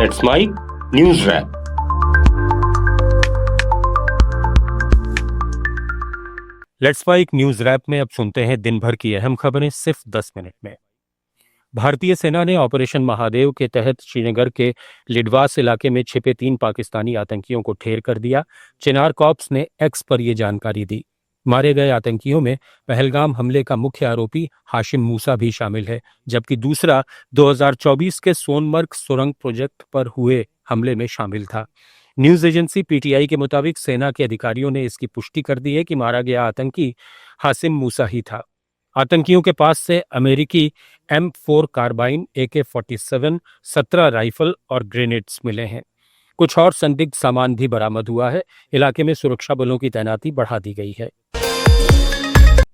It's my news wrap. Let's spike news wrap में अब सुनते हैं दिन भर की अहम खबरें सिर्फ 10 मिनट में। भारतीय सेना ने ऑपरेशन महादेव के तहत श्रीनगर के लिडवास इलाके में छिपे 3 पाकिस्तानी आतंकियों को ढेर कर दिया। चिनार कॉर्प्स ने एक्स पर यह जानकारी दी। मारे गए आतंकियों में पहलगाम हमले का मुख्य आरोपी हाशिम मूसा भी शामिल है, जबकि दूसरा 2024 के सोनमर्ग सुरंग प्रोजेक्ट पर हुए हमले में शामिल था। न्यूज एजेंसी पीटीआई के मुताबिक सेना के अधिकारियों ने इसकी पुष्टि कर दी है कि मारा गया आतंकी हाशिम मूसा ही था। आतंकियों के पास से अमेरिकी M4 कार्बाइन, AK-47, 17 राइफल और ग्रेनेड्स मिले हैं। कुछ और संदिग्ध सामान भी बरामद हुआ है। इलाके में सुरक्षा बलों की तैनाती बढ़ा दी गई है।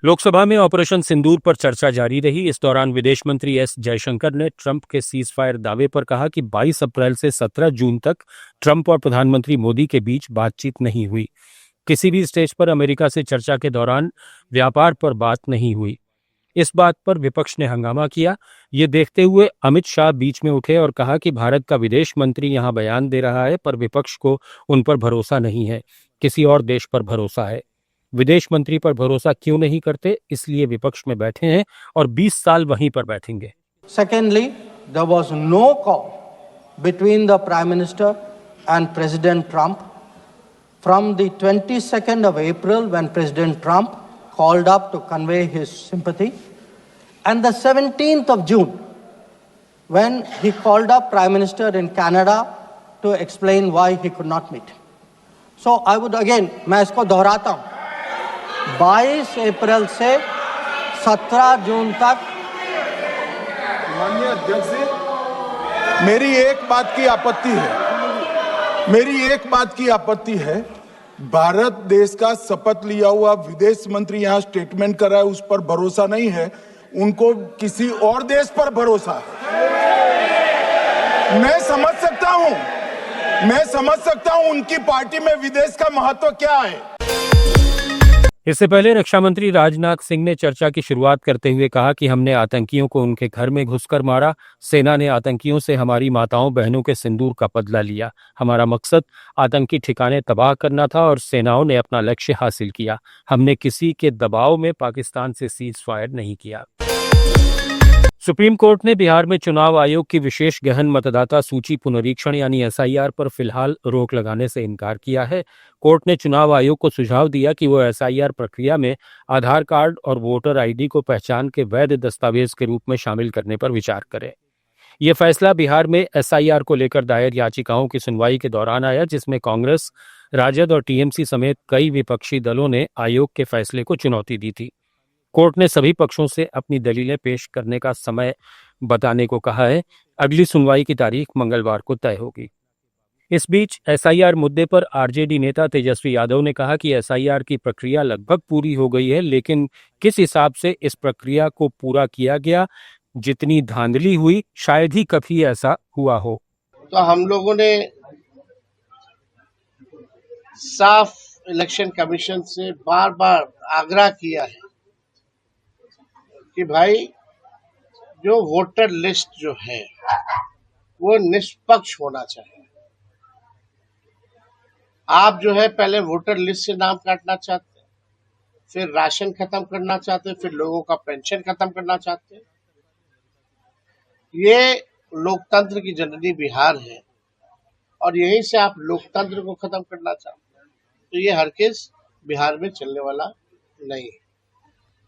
लोकसभा में ऑपरेशन सिंदूर पर चर्चा जारी रही। इस दौरान विदेश मंत्री एस जयशंकर ने ट्रंप के सीज फायर दावे पर कहा कि 22 अप्रैल से 17 जून तक ट्रंप और प्रधानमंत्री मोदी के बीच बातचीत नहीं हुई। किसी भी स्टेज पर अमेरिका से चर्चा के दौरान व्यापार पर बात नहीं हुई। इस बात पर विपक्ष ने हंगामा किया। ये देखते हुए अमित शाह बीच में उठे और कहा कि भारत का विदेश मंत्री यहां बयान दे रहा है, पर विपक्ष को उन पर भरोसा नहीं है, किसी और देश पर भरोसा है। विदेश मंत्री पर भरोसा क्यों नहीं करते, इसलिए विपक्ष में बैठे हैं और 20 साल वहीं पर बैठेंगे। Secondly, there was no call between the Prime Minister and President Trump from the 22nd of April when President Trump called up to convey his sympathy, and the 17th of June when he called up Prime Minister in Canada to explain why he could not meet. So I would again, मैं इसको दोहराता हूँ, 22 अप्रैल से 17 जून तक। माननीय अध्यक्ष जी, मेरी एक बात की आपत्ति है। भारत देश का शपथ लिया हुआ विदेश मंत्री यहाँ स्टेटमेंट कर रहा है, उस पर भरोसा नहीं है, उनको किसी और देश पर भरोसा है। मैं समझ सकता हूँ उनकी पार्टी में विदेश का महत्व क्या है। इससे पहले रक्षा मंत्री राजनाथ सिंह ने चर्चा की शुरुआत करते हुए कहा कि हमने आतंकियों को उनके घर में घुसकर मारा। सेना ने आतंकियों से हमारी माताओं बहनों के सिंदूर का बदला लिया। हमारा मकसद आतंकी ठिकाने तबाह करना था और सेनाओं ने अपना लक्ष्य हासिल किया। हमने किसी के दबाव में पाकिस्तान से सीज फायर नहीं किया। सुप्रीम कोर्ट ने बिहार में चुनाव आयोग की विशेष गहन मतदाता सूची पुनरीक्षण यानी SIR पर फिलहाल रोक लगाने से इनकार किया है। कोर्ट ने चुनाव आयोग को सुझाव दिया कि वो SIR प्रक्रिया में आधार कार्ड और वोटर ID को पहचान के वैध दस्तावेज के रूप में शामिल करने पर विचार करे। ये फैसला बिहार में SIR को लेकर दायर याचिकाओं की सुनवाई के दौरान आया, जिसमें कांग्रेस, राजद और TMC समेत कई विपक्षी दलों ने आयोग के फैसले को चुनौती दी थी। कोर्ट ने सभी पक्षों से अपनी दलीलें पेश करने का समय बताने को कहा है। अगली सुनवाई की तारीख मंगलवार को तय होगी। इस बीच SIR मुद्दे पर RJD नेता तेजस्वी यादव ने कहा कि SIR की प्रक्रिया लगभग पूरी हो गई है, लेकिन किस हिसाब से इस प्रक्रिया को पूरा किया गया, जितनी धांधली हुई, शायद ही कभी ऐसा हुआ हो। तो हम लोगों ने साफ इलेक्शन कमीशन से बार बार आग्रह किया है कि भाई जो वोटर लिस्ट जो है वो निष्पक्ष होना चाहिए। आप जो है पहले वोटर लिस्ट से नाम काटना चाहते हैं, फिर राशन खत्म करना चाहते हैं, फिर लोगों का पेंशन खत्म करना चाहते हैं। ये लोकतंत्र की जननी बिहार है और यहीं से आप लोकतंत्र को खत्म करना चाहते हैं, तो ये हरगिज बिहार में चलने वाला नहीं है।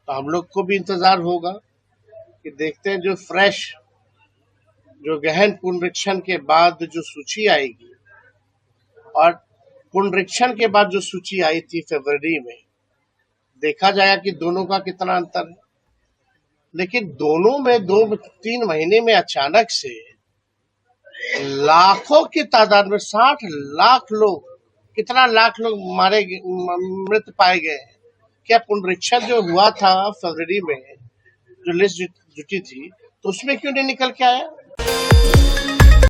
तो हम लोग को भी इंतजार होगा कि देखते हैं जो फ्रेश, जो गहन पुनरीक्षण के बाद जो सूची आएगी, और पुनरीक्षण के बाद जो सूची आई थी फरवरी में, देखा जाएगा कि दोनों का कितना अंतर है। लेकिन दोनों में 2-3 महीने में अचानक से लाखों की तादाद में 60 लाख लोग, कितना लाख लोग मृत पाए गए हैं। क्या पुनरीक्षण जो हुआ था फरवरी में, जो लिस्ट जुटी थी, तो उसमें क्यों नहीं निकल के आया?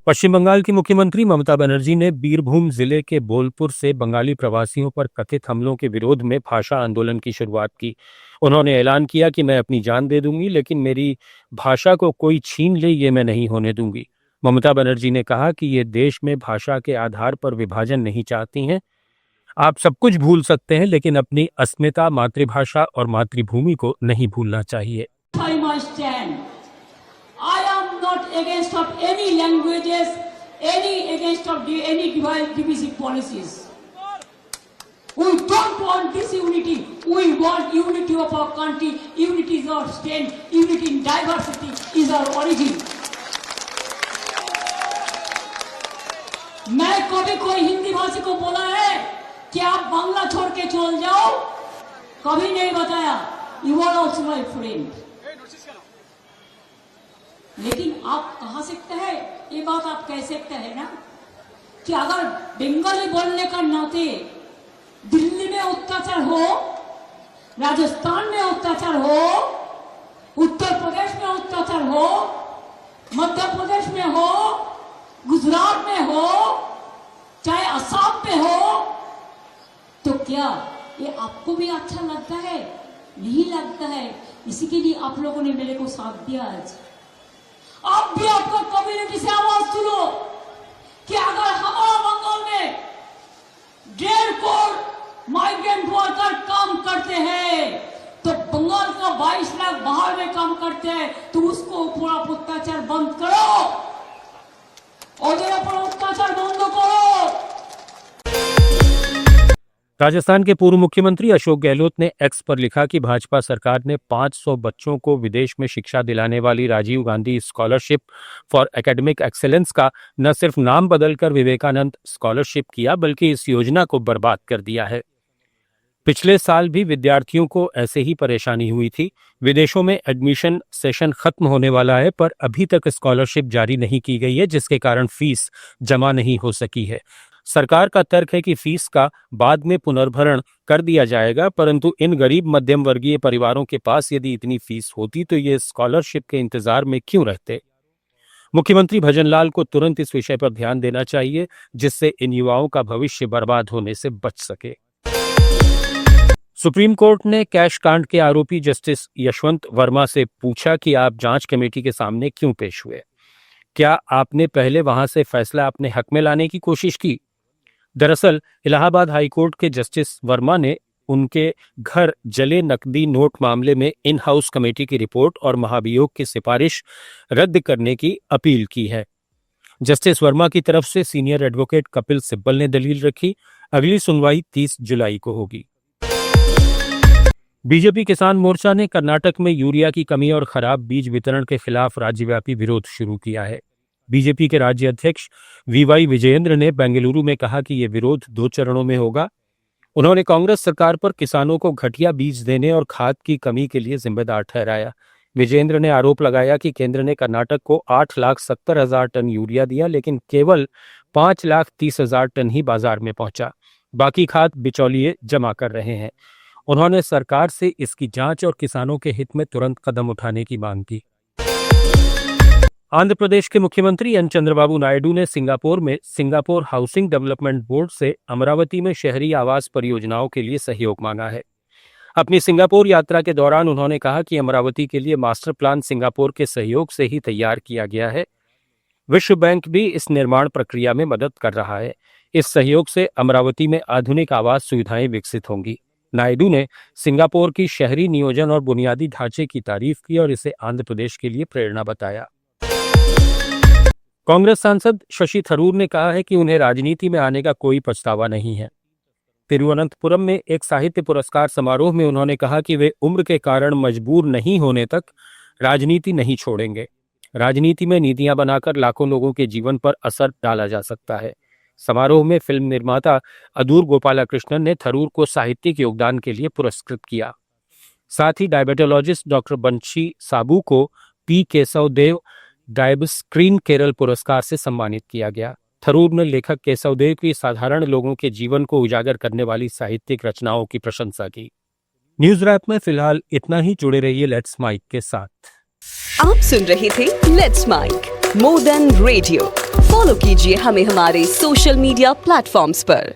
पश्चिम बंगाल की मुख्यमंत्री ममता बनर्जी ने बीरभूम जिले के बोलपुर से बंगाली प्रवासियों पर कथित हमलों के विरोध में भाषा आंदोलन की शुरुआत की। उन्होंने ऐलान किया कि मैं अपनी जान दे दूंगी, लेकिन मेरी भाषा को कोई छीन ले ये मैं नहीं होने दूंगी। ममता बनर्जी ने कहा कि ये देश में भाषा के आधार पर विभाजन नहीं चाहती हैं। आप सब कुछ भूल सकते हैं, लेकिन अपनी अस्मिता, मातृभाषा और मातृभूमि को नहीं भूलना चाहिए। I am not against of any languages, against of any divisive policies. We don't want disunity. We want unity of our country. Unity is our strength. Unity in diversity is our origin. मैं कभी कोई हिंदी भाषी को बोला है कि आप बांग्ला छोड़ के चल जाओ, कभी नहीं बताया। You are also my friend. लेकिन आप कहा सकते हैं, ये बात आप कह सकते हैं ना कि अगर बंगाली बोलने का नाते दिल्ली में अत्याचार हो, राजस्थान में अत्याचार हो, उत्तर प्रदेश में अत्याचार हो, मध्य प्रदेश में हो, गुजरात में हो, चाहे असम में हो, तो क्या ये आपको भी अच्छा लगता है? नहीं लगता है। इसी के लिए आप लोगों ने मेरे को साथ दिया आज। आप भी आपका कम्युनिटी से आवाज सुनो कि अगर हमारा बंगाल में 1.5 करोड़ माइग्रेंट वर्कर काम करते हैं, तो बंगाल का 22 लाख बाहर में काम करते हैं, तो उसको पूरा अत्याचार बंद करो, और अत्याचार बंद करो। राजस्थान के पूर्व मुख्यमंत्री अशोक गहलोत ने एक्स पर लिखा कि भाजपा सरकार ने 500 बच्चों को विदेश में शिक्षा दिलाने वाली Rajiv Gandhi scholarship for academic excellence का न सिर्फ नाम बदलकर विवेकानंद स्कॉलरशिप किया, बल्कि इस योजना को बर्बाद कर दिया है। पिछले साल भी विद्यार्थियों को ऐसे ही परेशानी हुई थी। विदेशों में एडमिशन सेशन खत्म होने वाला है, पर अभी तक स्कॉलरशिप जारी नहीं की गई है, जिसके कारण फीस जमा नहीं हो सकी है। सरकार का तर्क है कि फीस का बाद में पुनर्भरण कर दिया जाएगा, परंतु इन गरीब मध्यम वर्गीय परिवारों के पास यदि इतनी फीस होती तो ये स्कॉलरशिप के इंतजार में क्यों रहते। मुख्यमंत्री भजनलाल को तुरंत इस विषय पर ध्यान देना चाहिए, जिससे इन युवाओं का भविष्य बर्बाद होने से बच सके। सुप्रीम कोर्ट ने कैश कांड के आरोपी जस्टिस यशवंत वर्मा से पूछा कि आप जांच कमेटी के सामने क्यों पेश हुए? क्या आपने पहले वहां से फैसला अपने हक में लाने की कोशिश की? दरअसल इलाहाबाद हाईकोर्ट के जस्टिस वर्मा ने उनके घर जले नकदी नोट मामले में इन हाउस कमेटी की रिपोर्ट और महाभियोग की सिफारिश रद्द करने की अपील की है। जस्टिस वर्मा की तरफ से सीनियर एडवोकेट कपिल सिब्बल ने दलील रखी। अगली सुनवाई 30 जुलाई को होगी। बीजेपी किसान मोर्चा ने कर्नाटक में यूरिया की कमी और खराब बीज वितरण के खिलाफ राज्यव्यापी विरोध शुरू किया है। बीजेपी के राज्य अध्यक्ष वीवाई विजयेंद्र ने बेंगलुरु में कहा कि यह विरोध 2 चरणों में होगा। उन्होंने कांग्रेस सरकार पर किसानों को घटिया बीज देने और खाद की कमी के लिए जिम्मेदार ठहराया। विजयेंद्र ने आरोप लगाया कि केंद्र ने कर्नाटक को 8,70,000 टन यूरिया दिया, लेकिन केवल 5,30,000 टन ही बाजार में पहुंचा। बाकी खाद बिचौलिए जमा कर रहे हैं। उन्होंने सरकार से इसकी जांच और किसानों के हित में तुरंत कदम उठाने की मांग की। आंध्र प्रदेश के मुख्यमंत्री एन चंद्रबाबू नायडू ने सिंगापुर में सिंगापुर हाउसिंग डेवलपमेंट बोर्ड से अमरावती में शहरी आवास परियोजनाओं के लिए सहयोग मांगा है। अपनी सिंगापुर यात्रा के दौरान उन्होंने कहा कि अमरावती के लिए मास्टर प्लान सिंगापुर के सहयोग से ही तैयार किया गया है। विश्व बैंक भी इस निर्माण प्रक्रिया में मदद कर रहा है। इस सहयोग से अमरावती में आधुनिक आवास सुविधाएं विकसित होंगी। नायडू ने सिंगापुर की शहरी नियोजन और बुनियादी ढांचे की तारीफ की और इसे आंध्र प्रदेश के लिए प्रेरणा बताया। कांग्रेस सांसद शशि थरूर ने कहा है कि उन्हें राजनीति में आने का कोई पछतावा नहीं है। तिरुवनंतपुरम में एक साहित्य पुरस्कार समारोह में उन्होंने कहा कि वे उम्र के कारण मजबूर नहीं होने तक राजनीति नहीं छोड़ेंगे। राजनीति में नीतियां बनाकर लाखों लोगों के जीवन पर असर डाला जा सकता है। समारोह में फिल्म निर्माता अदूर गोपालकृष्णन ने थरूर को साहित्यिक योगदान के लिए पुरस्कृत किया। साथ ही डायबिटोलॉजिस्ट डॉक्टर बंशी साबू को पी केशवदेव डायबस्क्रीन केरल पुरस्कार से सम्मानित किया गया। थरूर ने लेखक केशवदेव की साधारण लोगों के जीवन को उजागर करने वाली साहित्यिक रचनाओं की प्रशंसा की। न्यूज रैप में फिलहाल इतना ही। जुड़े रहिए लेट्स माइक के साथ। आप सुन रहे थे let's mike more than radio. Follow कीजिए हमें हमारे सोशल मीडिया प्लेटफॉर्म्स पर।